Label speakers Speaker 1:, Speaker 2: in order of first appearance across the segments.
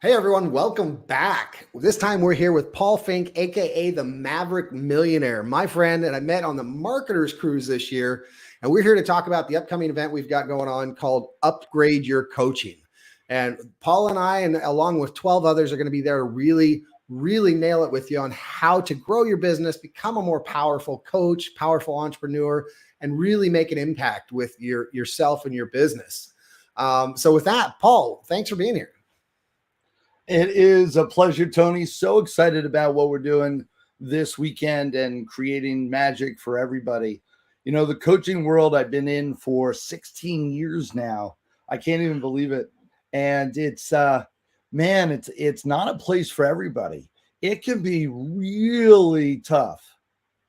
Speaker 1: Hey everyone, welcome back. This time we're here with Paul Finck, aka the Maverick Millionaire, my friend, and I met on the Marketers Cruise this year. And we're here to talk about the upcoming event we've got going on called Upgrade Your Coaching. And Paul and I, and along with 12 others, are going to be there to really nail it with you on how to grow your business, become a more powerful coach, powerful entrepreneur, and really make an impact with yourself and your business. So with that, Paul, thanks for being here.
Speaker 2: It is a pleasure, Tony. So excited about what we're doing this weekend and creating magic for everybody. You know, the coaching world I've been in for 16 years now. I can't even believe it. And it's it's not a place for everybody. It can be really tough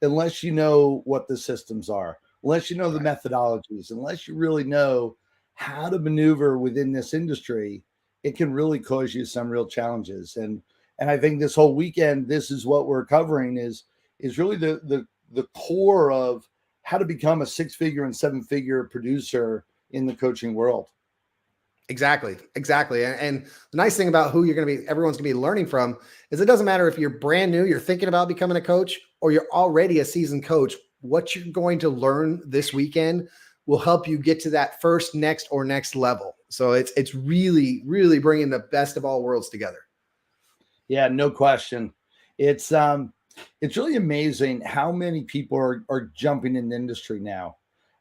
Speaker 2: unless you know what the systems are, unless you know the methodologies, unless you really know how to maneuver within this industry. It can really cause you some real challenges. And I think this whole weekend, this is what we're covering is really the core of how to become a 6-figure and 7-figure producer in the coaching world.
Speaker 1: Exactly. And the nice thing about who everyone's going to be learning from is it doesn't matter if you're brand new, you're thinking about becoming a coach, or you're already a seasoned coach. What you're going to learn this weekend will help you get to that first, next level. So it's really bringing the best of all worlds together.
Speaker 2: Yeah, no question. It's really amazing how many people are jumping in the industry now.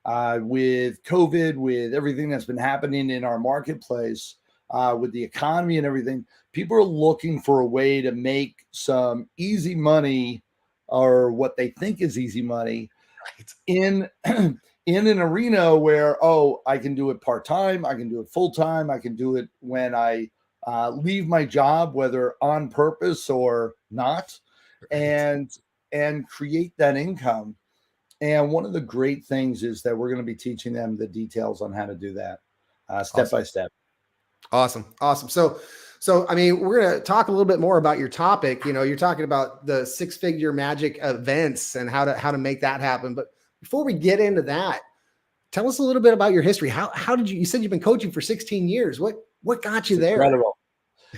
Speaker 2: With COVID, with everything that's been happening in our marketplace, with the economy and everything, people are looking for a way to make some easy money, or what they think is easy money, in an arena where, I can do it part-time, I can do it full-time, I can do it when I leave my job, whether on purpose or not, and create that income. And one of the great things is that we're going to be teaching them the details on how to do that step by step.
Speaker 1: Awesome. So, I mean, we're going to talk a little bit more about your topic. You know, you're talking about the 6-figure magic events and how to make that happen. But before we get into that, tell us a little bit about your history. How did you said you've been coaching for 16 years. What got you there?
Speaker 2: Incredible.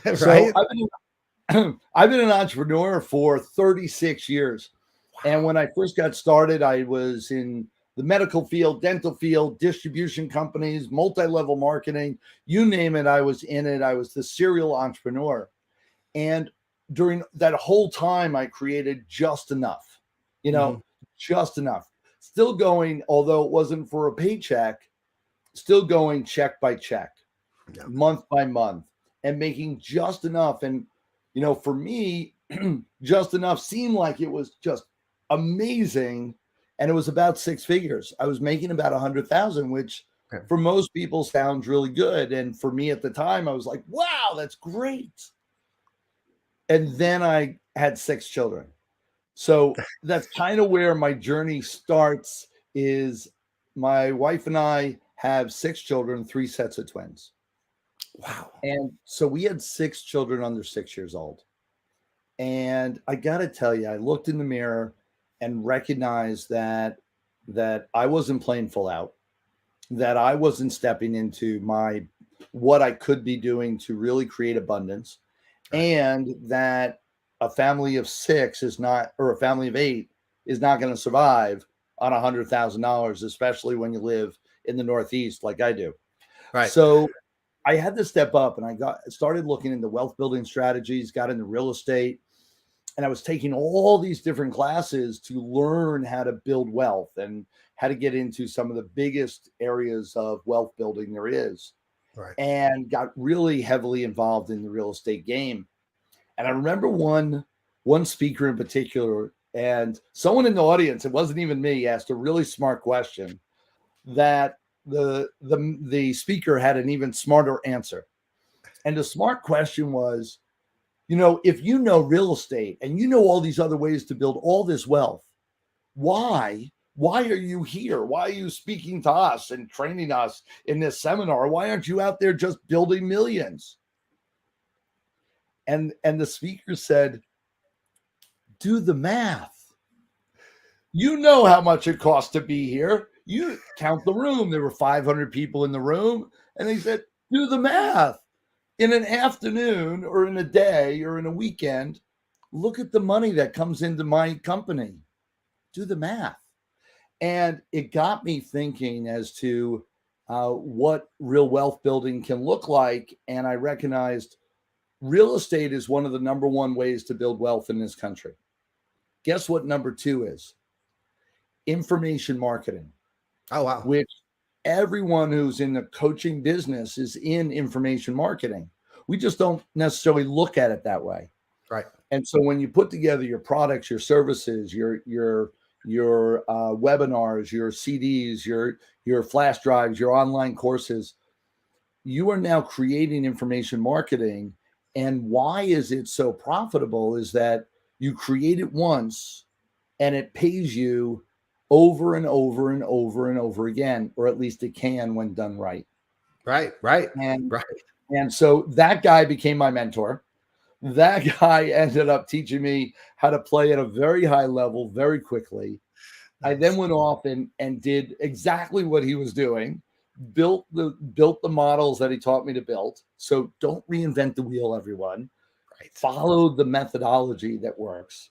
Speaker 1: Right?
Speaker 2: So I've been an entrepreneur for 36 years. Wow. And when I first got started, I was in the medical field, dental field, distribution companies, multi-level marketing, you name it, I was in it. I was the serial entrepreneur. And during that whole time, I created just enough, just enough. Still going, although it wasn't for a paycheck, still going check by check, month by month, and making just enough. And, for me, just enough seemed like it was just amazing. And it was about 6 figures. I was making about 100,000, which for most people sounds really good. And for me at the time, I was like, wow, that's great. And then I had 6 children. So that's kind of where my journey starts. Is my wife and I have 6 children, 3 sets of twins.
Speaker 1: Wow.
Speaker 2: And so we had 6 children under 6 years old. And I got to tell you, I looked in the mirror and recognized that I wasn't playing full out, that I wasn't stepping into what I could be doing to really create abundance, and that a family of 6 is not, or a family of 8 is not going to survive on $100,000, especially when you live in the Northeast like I do.
Speaker 1: Right.
Speaker 2: So I had to step up, and I started looking into wealth building strategies, got into real estate, and I was taking all these different classes to learn how to build wealth and how to get into some of the biggest areas of wealth building there is.
Speaker 1: Right.
Speaker 2: And got really heavily involved in the real estate game. And I remember one speaker in particular, and someone in the audience, it wasn't even me, asked a really smart question that the speaker had an even smarter answer. And the smart question was, if you know real estate and you know all these other ways to build all this wealth, why are you here? Why are you speaking to us and training us in this seminar? Why aren't you out there just building millions? And the speaker said, do the math. You know how much it costs to be here. You count the room. There were 500 people in the room. And they said, do the math. in an afternoon or in a day or in a weekend, look at the money that comes into my company. Do the math. And it got me thinking as to what real wealth building can look like. And I recognized real estate is one of the number one ways to build wealth in this country. Guess what number two is? Information marketing.
Speaker 1: Oh, wow.
Speaker 2: Which everyone who's in the coaching business is in information marketing. We just don't necessarily look at it that way.
Speaker 1: Right.
Speaker 2: And so when you put together your products, your services, your webinars, your CDs, your flash drives, your online courses, you are now creating information marketing. And why is it so profitable is that you create it once and it pays you over and over and over and over again, or at least it can when done right.
Speaker 1: Right.
Speaker 2: And so that guy became my mentor. That guy ended up teaching me how to play at a very high level very quickly. Nice. I then went off and did exactly what he was doing, built the models that he taught me to build. So don't reinvent the wheel, everyone. Right. Follow the methodology that works.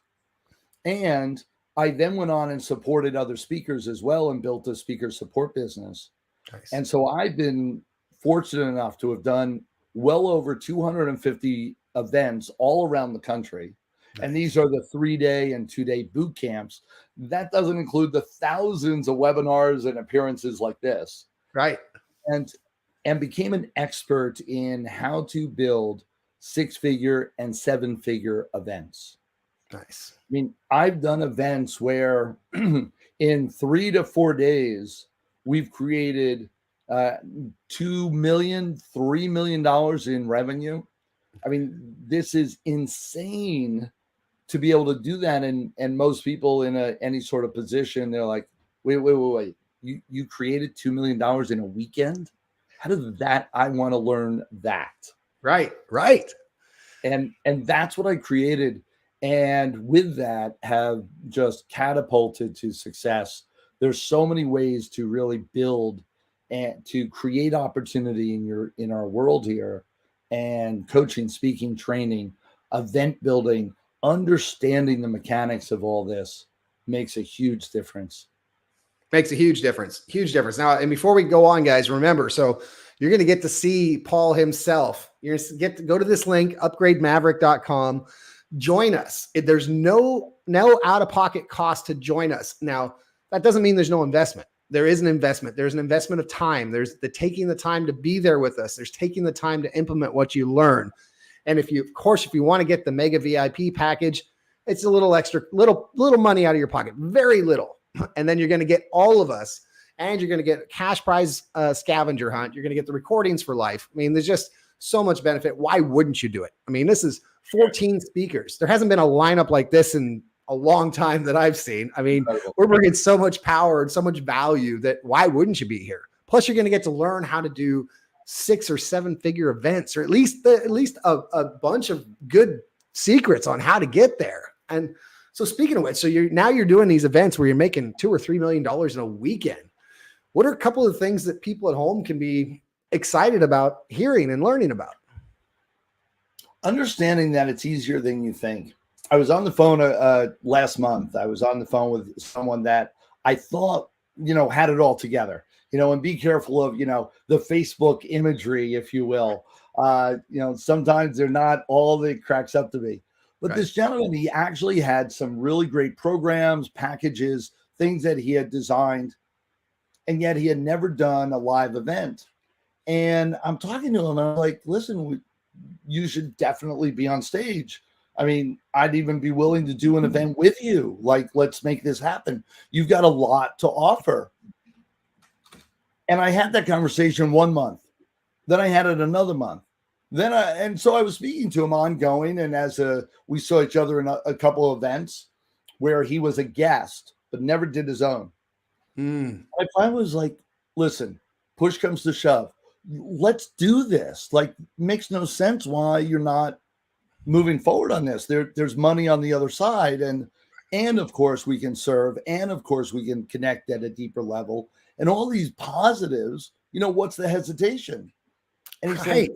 Speaker 2: And I then went on and supported other speakers as well and built a speaker support business. Nice. And so I've been fortunate enough to have done well over 250 events all around the country. Nice. And these are the 3-day and 2-day boot camps. That doesn't include the thousands of webinars and appearances like this.
Speaker 1: Right.
Speaker 2: And became an expert in how to build 6-figure and 7-figure events.
Speaker 1: Nice.
Speaker 2: I mean, I've done events where in 3 to 4 days, we've created $2 million, $3 million in revenue. I mean, this is insane to be able to do that. And most people in any sort of position, they're like, wait. You created $2 million in a weekend? How did that? I want to learn that.
Speaker 1: Right.
Speaker 2: And that's what I created. And with that have just catapulted to success. There's so many ways to really build and to create opportunity in our world here, and coaching, speaking, training, event building, understanding the mechanics of all this makes a huge difference.
Speaker 1: Makes a huge difference. Now, and before we go on, guys, remember, so you're going to get to see Paul himself. You're going to get to go to this link, upgrademaverick.com. Join us. There's no out-of-pocket cost to join us. Now, that doesn't mean there's no investment. There is an investment. There's an investment of time. There's the taking the time to be there with us. There's taking the time to implement what you learn. And if you want to get the mega VIP package, it's a little extra, little money out of your pocket, very little. And then you're going to get all of us, and you're going to get a cash prize scavenger hunt. You're going to get the recordings for life. I mean, there's just so much benefit. Why wouldn't you do it? I mean, this is 14 speakers. There hasn't been a lineup like this in a long time that I've seen. I mean, we're bringing so much power and so much value that why wouldn't you be here? Plus, you're going to get to learn how to do 6 or 7 figure events, or at least a bunch of good secrets on how to get there. And so speaking of which, so you're doing these events where you're making $2 or $3 million in a weekend. What are a couple of things that people at home can be excited about hearing and learning about?
Speaker 2: Understanding that it's easier than you think. I was on the phone last month. I was on the phone with someone that I thought, had it all together, and be careful of, the Facebook imagery, if you will. Sometimes they're not all that it cracks up to be. But This gentleman, he actually had some really great programs, packages, things that he had designed, and yet he had never done a live event. And I'm talking to him, and I'm like, listen, you should definitely be on stage. I mean, I'd even be willing to do an event with you. Like, let's make this happen. You've got a lot to offer. And I had that conversation 1 month. Then I had it another month. So I was speaking to him ongoing. And we saw each other in a couple of events where he was a guest, but never did his own. I was like, listen, push comes to shove. Let's do this. Like, makes no sense why you're not moving forward on this. There's money on the other side, and of course we can serve, and of course we can connect at a deeper level, and all these positives. What's the hesitation? And he said,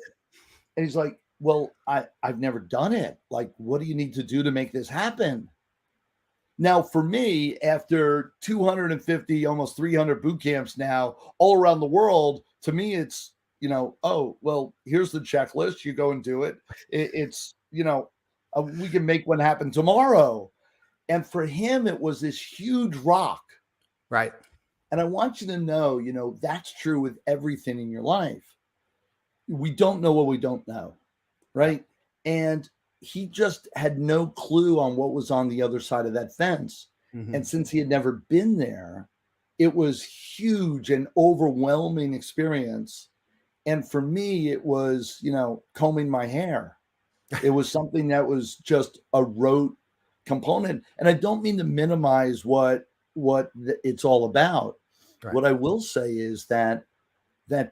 Speaker 2: And he's like, well, I've never done it. Like, what do you need to do to make this happen? Now, for me, after 250, almost 300 boot camps now all around the world, to me, it's, oh, well, here's the checklist. You go and do it. It's, we can make one happen tomorrow. And for him, it was this huge rock.
Speaker 1: Right.
Speaker 2: And I want you to know, that's true with everything in your life. We don't know what we don't know. Right. And he just had no clue on what was on the other side of that fence.
Speaker 1: Mm-hmm.
Speaker 2: And since he had never been there, it was huge and overwhelming experience. And for me, it was, combing my hair. It was something that was just a rote component. And I don't mean to minimize what it's all about. Right. What I will say is that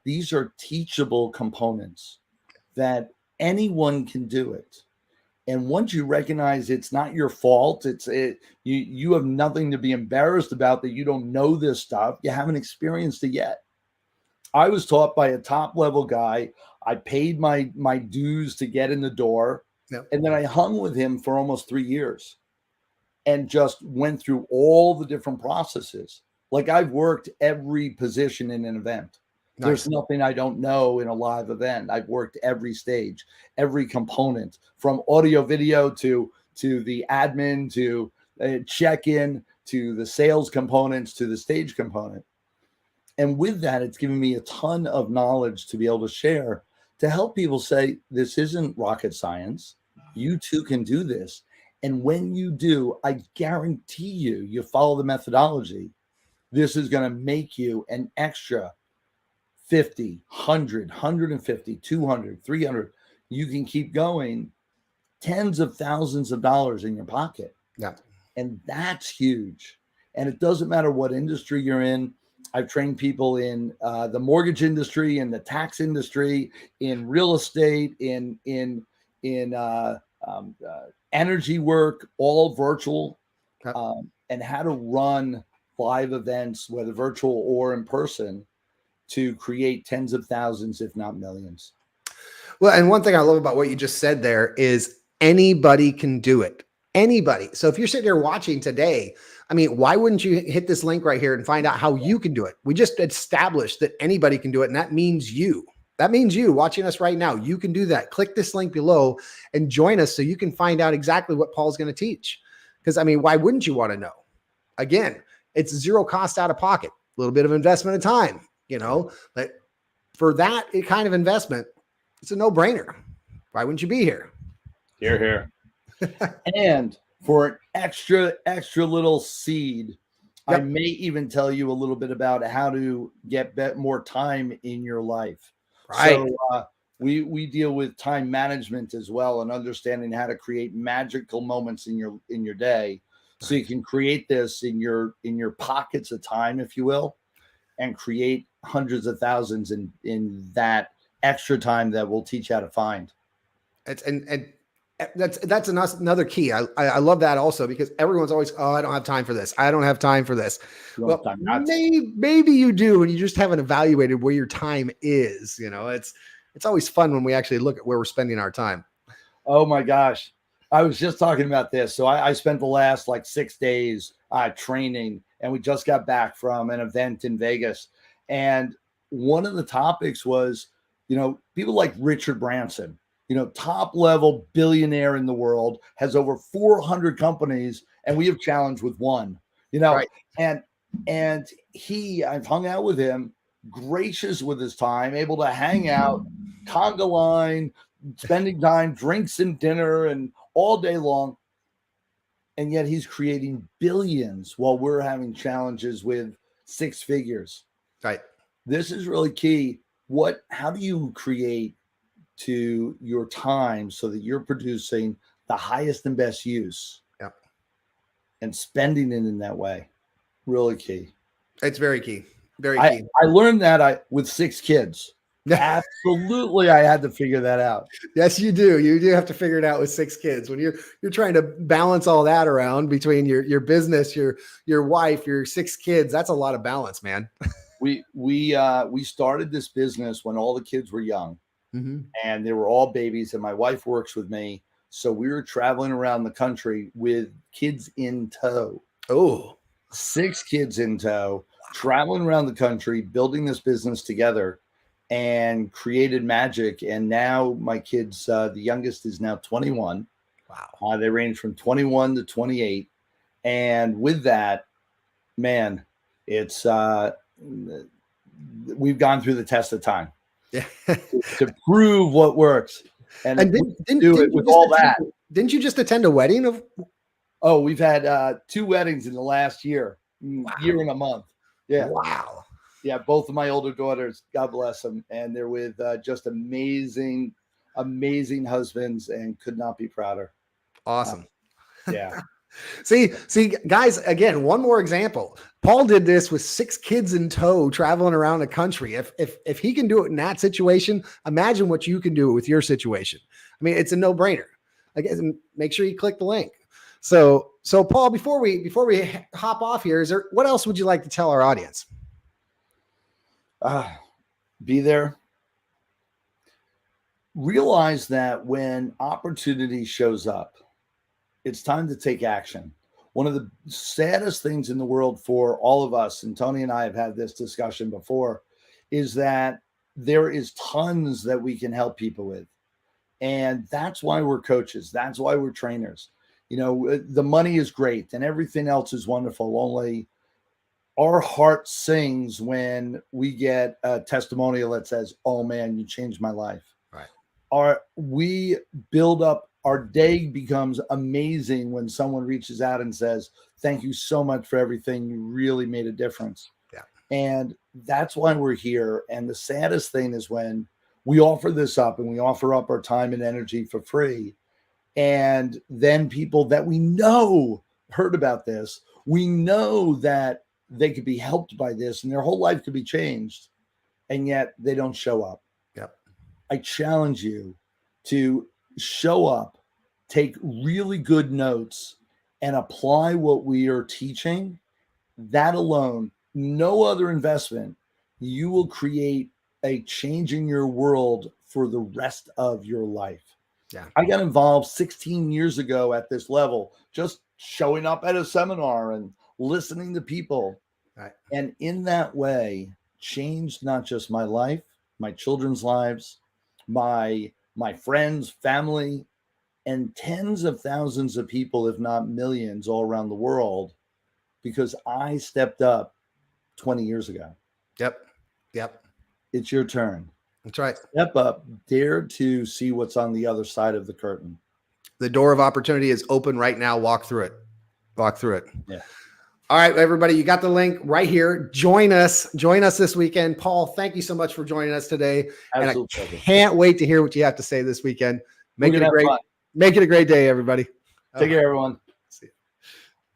Speaker 2: these are teachable components, that anyone can do it. And once you recognize it's not your fault, you have nothing to be embarrassed about, that you don't know this stuff. You haven't experienced it yet. I was taught by a top level guy. I paid my dues to get in the door. Yep. And then I hung with him for almost 3 years and just went through all the different processes. Like, I've worked every position in an event. Nice. There's nothing I don't know in a live event. I've worked every stage, every component, from audio, video to the admin, to check-in, to the sales components, to the stage component. And with that, it's given me a ton of knowledge to be able to share, to help people say, this isn't rocket science. You too can do this. And when you do, I guarantee you follow the methodology, this is going to make you an extra 50, 100, 150, 200, 300. You can keep going, tens of thousands of dollars in your pocket.
Speaker 1: Yeah.
Speaker 2: And that's huge. And it doesn't matter what industry you're in. I've trained people in the mortgage industry, in the tax industry, in real estate, in energy work, all virtual, and how to run live events, whether virtual or in person, to create tens of thousands, if not millions.
Speaker 1: Well, and one thing I love about what you just said there is anybody can do it. Anybody. So if you're sitting here watching today, I mean, why wouldn't you hit this link right here and find out how you can do it? We just established that anybody can do it. And that means you. That means you watching us right now. You can do that. Click this link below and join us so you can find out exactly what Paul's going to teach. Because, I mean, why wouldn't you want to know? Again, it's zero cost out of pocket, a little bit of investment of time, but for that kind of investment, it's a no-brainer. Why wouldn't you be here?
Speaker 2: Here. And for an extra little seed, yep. I may even tell you a little bit about how to get more time in your life. Right. So we deal with time management as well, and understanding how to create magical moments in your day. So you can create this in your pockets of time, if you will, and create hundreds of thousands in that extra time that we'll teach how to find.
Speaker 1: That's another key. I love that also, because everyone's always, oh, I don't have time for this. I don't have time for this. Well, maybe you do, and you just haven't evaluated where your time is. It's always fun when we actually look at where we're spending our time.
Speaker 2: Oh my gosh. I was just talking about this. So I spent the last 6 days training, and we just got back from an event in Vegas. And one of the topics was, people like Richard Branson, top level billionaire in the world, has over 400 companies, and we have challenged with one, right. And I've hung out with him, gracious with his time, able to hang out, conga line, spending time, drinks and dinner, and all day long. And yet he's creating billions while we're having challenges with 6 figures.
Speaker 1: Right.
Speaker 2: This is really key. How do you create to your time so that you're producing the highest and best use?
Speaker 1: Yep.
Speaker 2: And spending it in that way? Really key.
Speaker 1: It's very key. Very key.
Speaker 2: I learned that with 6 kids. Absolutely, I had to figure that out.
Speaker 1: Yes, you do. You do have to figure it out with 6 kids. When you're trying to balance all that around between your business, your wife, your 6 kids, that's a lot of balance, man.
Speaker 2: We started this business when all the kids were young. and they were all babies, and my wife works with me. So we were traveling around the country with kids in tow.
Speaker 1: Oh,
Speaker 2: 6 kids in tow, traveling around the country, building this business together, and created magic. And now my kids, the youngest is now 21.
Speaker 1: wow.
Speaker 2: They range from 21 to 28. And with that, man, it's we've gone through the test of time
Speaker 1: Yeah.
Speaker 2: to prove what works. And
Speaker 1: didn't
Speaker 2: do it with all that.
Speaker 1: Didn't you just attend a wedding of?
Speaker 2: Oh, we've had 2 weddings in the last year, year and a month. Yeah.
Speaker 1: Wow.
Speaker 2: Yeah. Both of my older daughters, God bless them. And they're with just amazing, amazing husbands, and could not be prouder.
Speaker 1: Awesome.
Speaker 2: Yeah.
Speaker 1: See, guys, again, one more example. Paul did this with 6 kids in tow traveling around the country. If he can do it in that situation, imagine what you can do with your situation. I mean, it's a no-brainer. I guess make sure you click the link. So Paul, before we hop off here, what else would you like to tell our audience?
Speaker 2: Be there. Realize that when opportunity shows up, it's time to take action. One of the saddest things in the world for all of us, and Tony and I have had this discussion before, is that there is tons that we can help people with. And that's why we're coaches. That's why we're trainers. You know, the money is great and everything else is wonderful. Only our heart sings when we get a testimonial that says, "Oh man, you changed my life."
Speaker 1: Right.
Speaker 2: We build up, our day becomes amazing when someone reaches out and says, "Thank you so much for everything. You really made a difference."
Speaker 1: Yeah.
Speaker 2: And that's why we're here. And the saddest thing is when we offer this up and we offer up our time and energy for free. And then people that we know heard about this, we know that they could be helped by this and their whole life could be changed, and yet they don't show up.
Speaker 1: Yep.
Speaker 2: I challenge you to show up, take really good notes, and apply what we are teaching. That alone, no other investment, you will create a change in your world for the rest of your life.
Speaker 1: Yeah.
Speaker 2: I got involved 16 years ago at this level, just showing up at a seminar and listening to people.
Speaker 1: Right.
Speaker 2: And in that way, changed not just my life, my children's lives, my friends, family, and tens of thousands of people, if not millions, all around the world, because I stepped up 20 years ago.
Speaker 1: Yep.
Speaker 2: It's your turn.
Speaker 1: That's right.
Speaker 2: Step up, dare to see what's on the other side of the curtain.
Speaker 1: The door of opportunity is open right now. Walk through it.
Speaker 2: Yeah.
Speaker 1: All right, everybody, you got the link right here. Join us this weekend. Paul, thank you so much for joining us today.
Speaker 2: Absolutely.
Speaker 1: And I can't wait to hear what you have to say this weekend. Make it a great day, everybody.
Speaker 2: Take care, everyone.